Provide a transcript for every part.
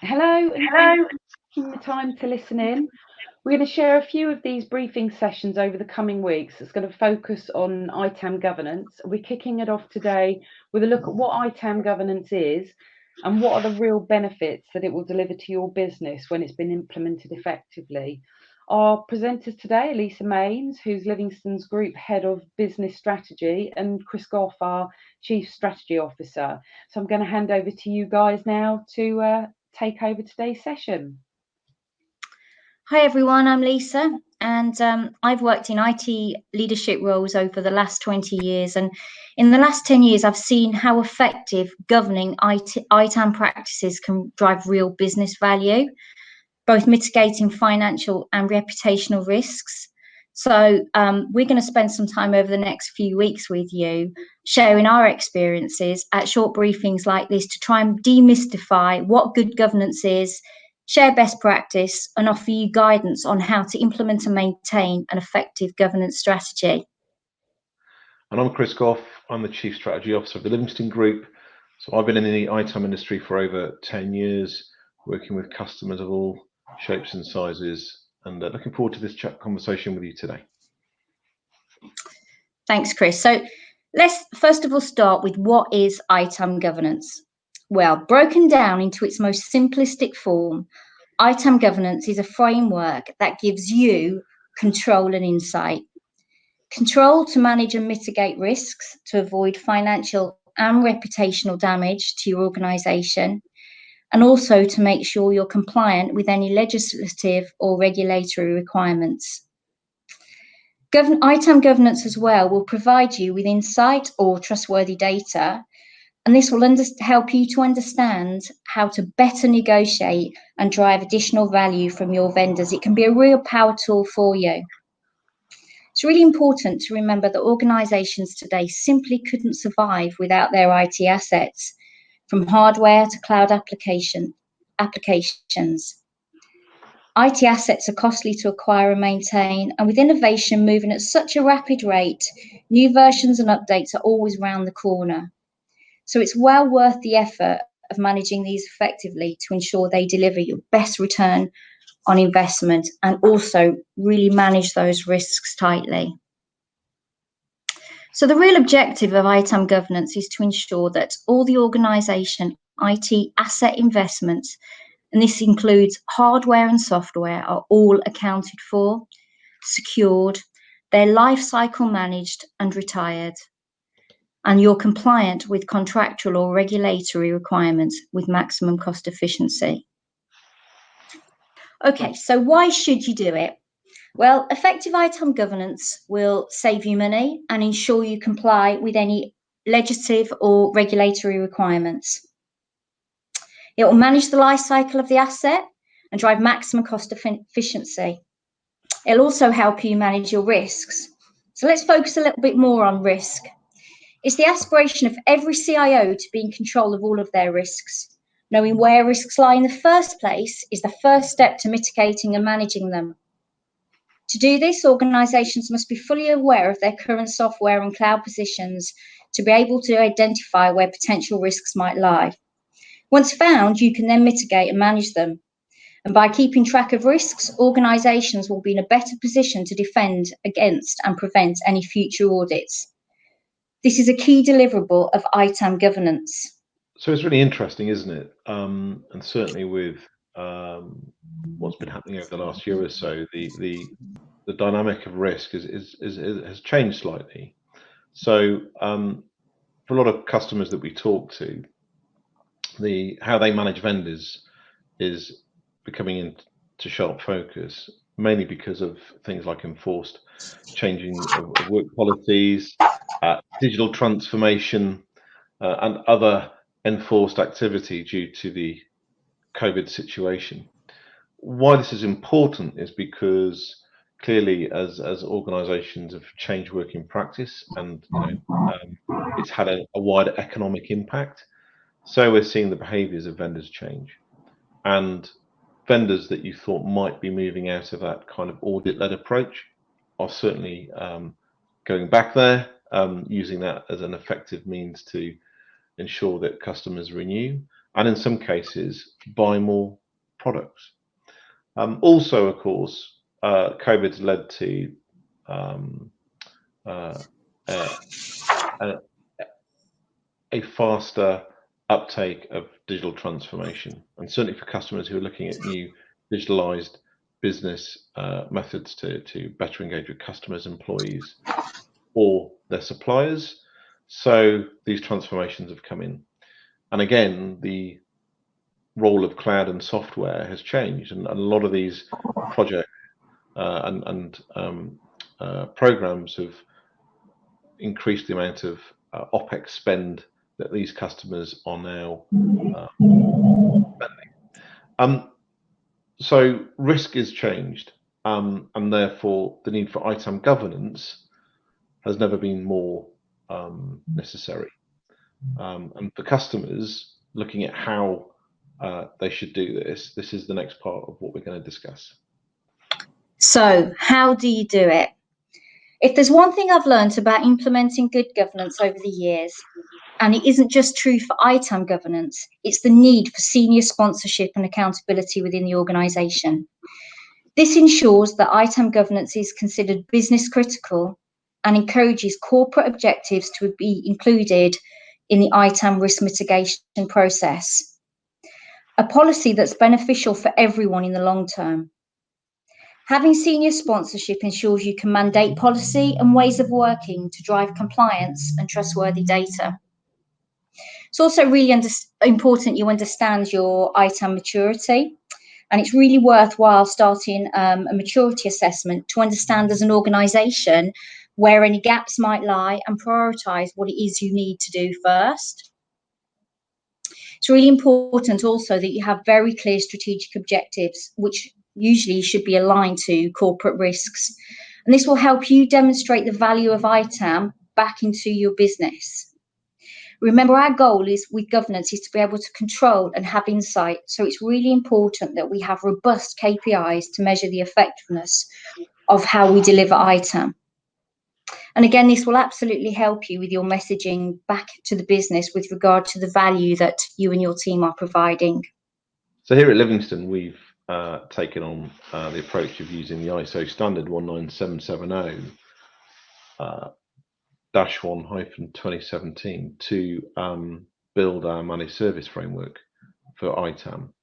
Hello, and thank you for taking the time to listen in. We're going to share a few of these briefing sessions over the coming weeks. It's going to focus on ITAM governance. We're kicking it off today with a look at what ITAM governance is and what are the real benefits that it will deliver to your business when it's been implemented effectively. Our presenters today are Lisa Mains, who's Livingstone's Group Head of Business Strategy, and Chris Gough, our Chief Strategy Officer. So I'm going to hand over to you guys now to take over today's session. Hi everyone, I'm Lisa, and I've worked in IT leadership roles over the last 20 years, and in the last 10 years I've seen how effective governing ITAM practices can drive real business value, both mitigating financial and reputational risks. So we're going to spend some time over the next few weeks with you sharing our experiences at short briefings like this to try and demystify what good governance is, share best practice, and offer you guidance on how to implement and maintain an effective governance strategy. And I'm Chris Gough. I'm the Chief Strategy Officer of the Livingstone Group. So I've been in the ITAM industry for over 10 years, working with customers of all shapes and sizes, and looking forward to this conversation with you today. Thanks, Chris. So let's first of all start with what is ITAM governance? Well, broken down into its most simplistic form, ITAM governance is a framework that gives you control and insight. Control to manage and mitigate risks, to avoid financial and reputational damage to your organisation, and also to make sure you're compliant with any legislative or regulatory requirements. ITAM governance as well will provide you with insight or trustworthy data, and this will help you to understand how to better negotiate and drive additional value from your vendors. It can be a real power tool for you. It's really important to remember that organisations today simply couldn't survive without their IT assets, from hardware to cloud applications. IT assets are costly to acquire and maintain, and with innovation moving at such a rapid rate, new versions and updates are always round the corner. So it's well worth the effort of managing these effectively to ensure they deliver your best return on investment and also really manage those risks tightly. So the real objective of ITAM governance is to ensure that all the organisation IT asset investments, and this includes hardware and software, are all accounted for, secured, their life cycle managed and retired, and you're compliant with contractual or regulatory requirements with maximum cost efficiency. Okay, so why should you do it? Well, effective ITAM governance will save you money and ensure you comply with any legislative or regulatory requirements. It will manage the life cycle of the asset and drive maximum cost efficiency. It'll also help you manage your risks. So let's focus a little bit more on risk. It's the aspiration of every CIO to be in control of all of their risks. Knowing where risks lie in the first place is the first step to mitigating and managing them. To do this, organisations must be fully aware of their current software and cloud positions to be able to identify where potential risks might lie. Once found, you can then mitigate and manage them. And by keeping track of risks, organisations will be in a better position to defend against and prevent any future audits. This is a key deliverable of ITAM governance. So it's really interesting, isn't it? And certainly with what's been happening over the last year or so, the dynamic of risk has changed slightly. So for a lot of customers that we talk to, how they manage vendors is becoming into sharp focus, mainly because of things like enforced changing of work policies, digital transformation, and other enforced activity due to the COVID situation. Why this is important is because clearly as organizations have changed working practice and it's had a wider economic impact, so we're seeing the behaviors of vendors change, and vendors that you thought might be moving out of that kind of audit-led approach are certainly going back there, using that as an effective means to ensure that customers renew, and in some cases buy more products. Also, of course, COVID's led to a faster uptake of digital transformation, and certainly for customers who are looking at new digitalized business methods to better engage with customers, employees, or their suppliers. So these transformations have come in, and again, the role of cloud and software has changed, and a lot of these projects and programs have increased the amount of OPEX spend that these customers are now spending. So risk is changed, and therefore the need for ITAM governance has never been more necessary. And for customers looking at how they should do this, this is the next part of what we're going to discuss. So how do you do it? If there's one thing I've learned about implementing good governance over the years, and it isn't just true for ITAM governance, it's the need for senior sponsorship and accountability within the organisation. This ensures that ITAM governance is considered business critical and encourages corporate objectives to be included in the ITAM risk mitigation process. A policy that's beneficial for everyone in the long term. Having senior sponsorship ensures you can mandate policy and ways of working to drive compliance and trustworthy data. It's also really important you understand your ITAM maturity, and it's really worthwhile starting a maturity assessment to understand as an organisation where any gaps might lie and prioritise what it is you need to do first. It's really important also that you have very clear strategic objectives, which usually should be aligned to corporate risks. And this will help you demonstrate the value of ITAM back into your business. Remember, our goal is with governance is to be able to control and have insight. So it's really important that we have robust KPIs to measure the effectiveness of how we deliver ITAM. And again, this will absolutely help you with your messaging back to the business with regard to the value that you and your team are providing. So here at Livingstone, we've taken on the approach of using the ISO standard 19770-1-2017 to build our managed service framework for ITAM.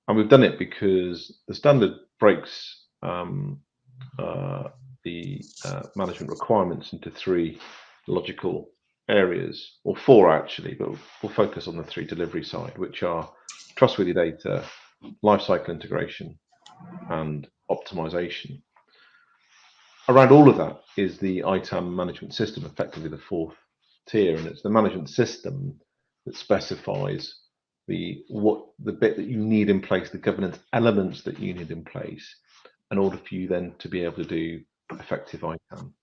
And we've done it because the standard breaks the management requirements into three logical areas, or four actually, but we'll focus on the three delivery side, which are trustworthy data, lifecycle integration, and optimization. Around all of that is the ITAM management system, effectively the fourth tier, and it's the management system that specifies the bit that you need in place, the governance elements that you need in place, in order for you then to be able to do effective ITAM.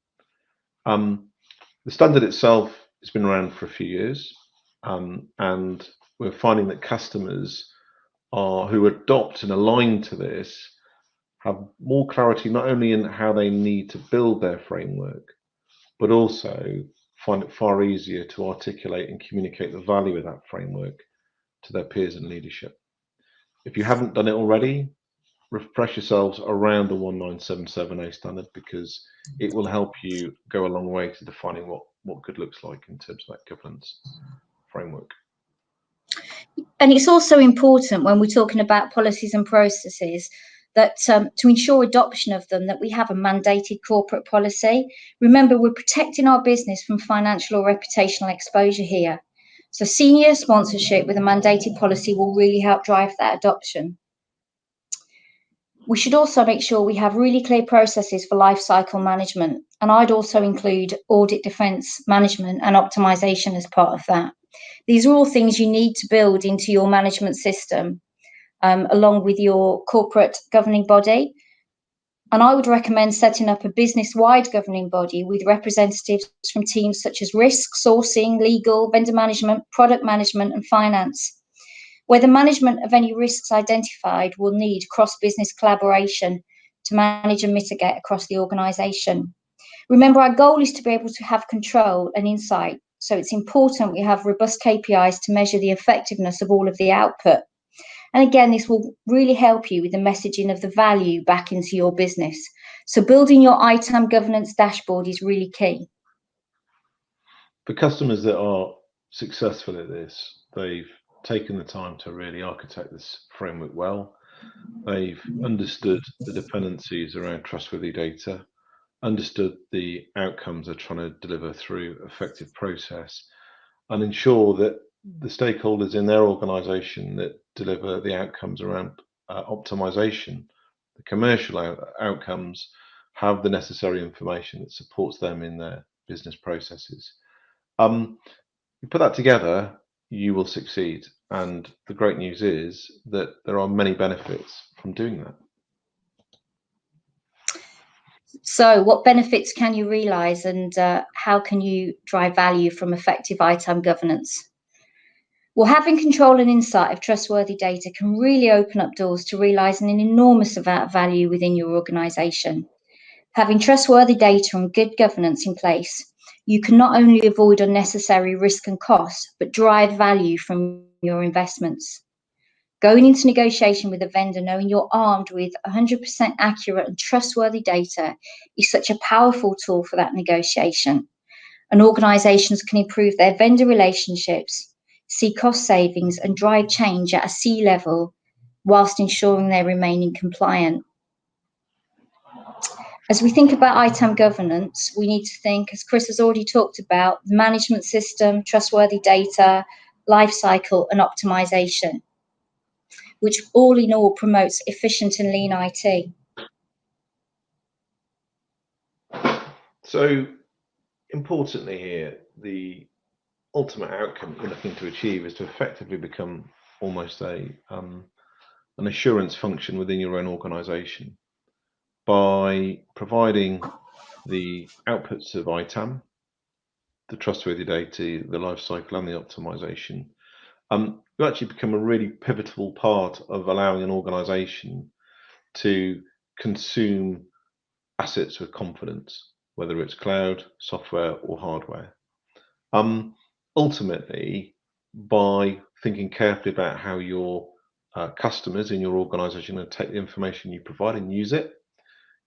The standard itself has been around for a few years, and we're finding that customers who adopt and align to this have more clarity not only in how they need to build their framework, but also find it far easier to articulate and communicate the value of that framework to their peers and leadership. If you haven't done it already, refresh yourselves around the 19770 standard, because it will help you go a long way to defining what good looks like in terms of that governance framework. And it's also important when we're talking about policies and processes that to ensure adoption of them, that we have a mandated corporate policy. Remember, we're protecting our business from financial or reputational exposure here. So senior sponsorship with a mandated policy will really help drive that adoption. We should also make sure we have really clear processes for life cycle management. And I'd also include audit, defence, management and optimization as part of that. These are all things you need to build into your management system, along with your corporate governing body. And I would recommend setting up a business-wide governing body with representatives from teams such as risk, sourcing, legal, vendor management, product management and finance, where the management of any risks identified will need cross-business collaboration to manage and mitigate across the organisation. Remember, our goal is to be able to have control and insight So it's important we have robust KPIs to measure the effectiveness of all of the output. And again, this will really help you with the messaging of the value back into your business. So building your ITAM governance dashboard is really key. For customers that are successful at this, they've taken the time to really architect this framework well. They've understood the dependencies around trustworthy data, understood the outcomes they're trying to deliver through effective process, and ensure that the stakeholders in their organization that deliver the outcomes around optimization, the commercial outcomes, have the necessary information that supports them in their business processes. You put that together, you will succeed. And the great news is that there are many benefits from doing that. So what benefits can you realise, and how can you drive value from effective ITAM governance? Well, having control and insight of trustworthy data can really open up doors to realising an enormous amount of value within your organisation. Having trustworthy data and good governance in place, you can not only avoid unnecessary risk and costs, but drive value from your investments. Going into negotiation with a vendor knowing you're armed with 100% accurate and trustworthy data is such a powerful tool for that negotiation. And organisations can improve their vendor relationships, see cost savings and drive change at a C level whilst ensuring they're remaining compliant. As we think about ITAM governance, we need to think, as Chris has already talked about, the management system, trustworthy data, life cycle and optimisation, which all in all promotes efficient and lean IT. So importantly here, the ultimate outcome you're looking to achieve is to effectively become almost an assurance function within your own organization by providing the outputs of ITAM, the trustworthy data, the life cycle and the optimization. You actually become a really pivotal part of allowing an organization to consume assets with confidence, whether it's cloud, software or hardware. Ultimately, by thinking carefully about how your customers in your organization will take the information you provide and use it,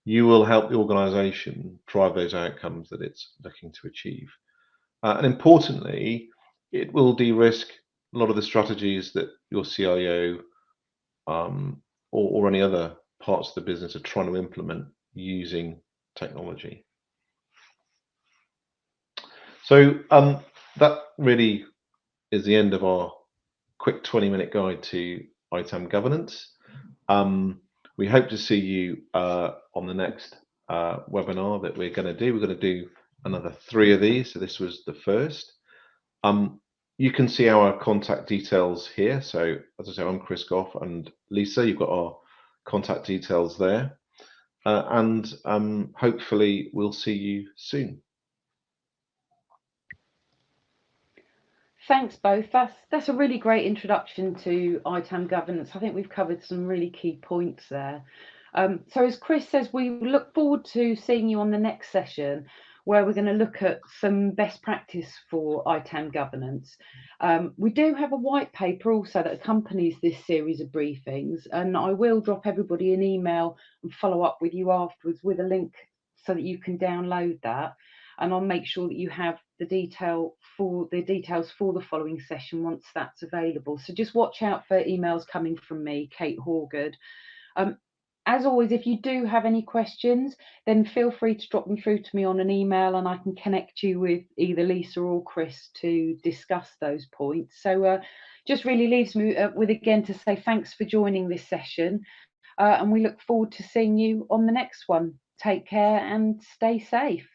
you will help the organization drive those outcomes that it's looking to achieve. And importantly, it will de-risk a lot of the strategies that your CIO or any other parts of the business are trying to implement using technology. So that really is the end of our quick 20-minute guide to ITAM governance. We hope to see you on the next webinar that we're going to do. We're going to do another 3 of these. So this was the first. You can see our contact details here. So as I say, I'm Chris Gough, and Lisa, you've got our contact details there. And hopefully we'll see you soon. Thanks both. That's a really great introduction to ITAM governance. I think we've covered some really key points there. So as Chris says, we look forward to seeing you on the next session, where we're going to look at some best practice for ITAM governance. We do have a white paper also that accompanies this series of briefings, and I will drop everybody an email and follow up with you afterwards with a link so that you can download that. And I'll make sure that you have the details for the following session once that's available. So just watch out for emails coming from me, Kate Horgood. As always, if you do have any questions, then feel free to drop them through to me on an email, and I can connect you with either Lisa or Chris to discuss those points. So just really leaves me with again to say thanks for joining this session, and we look forward to seeing you on the next one. Take care and stay safe.